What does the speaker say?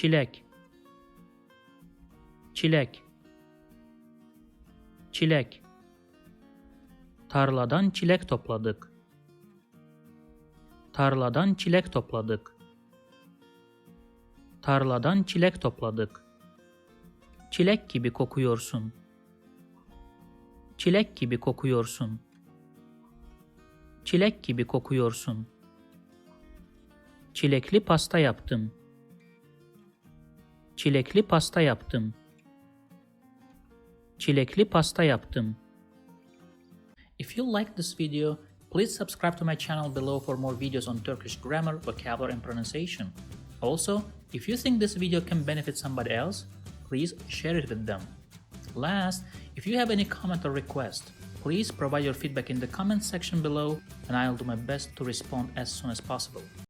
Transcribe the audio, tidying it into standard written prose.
çilek, çilek, çilek. Tarladan çilek topladık. Tarladan çilek topladık. Tarladan çilek topladık. Çilek gibi kokuyorsun. Çilek gibi kokuyorsun. Çilek gibi kokuyorsun. Çilekli pasta yaptım. Çilekli pasta yaptım. Çilekli pasta yaptım. If you like this video, please subscribe to my channel below for more videos on Turkish grammar, vocabulary and pronunciation. Also, if you think this video can benefit somebody else, please share it with them. Last, if you have any comment or request, please provide your feedback in the comment section below and I'll do my best to respond as soon as possible.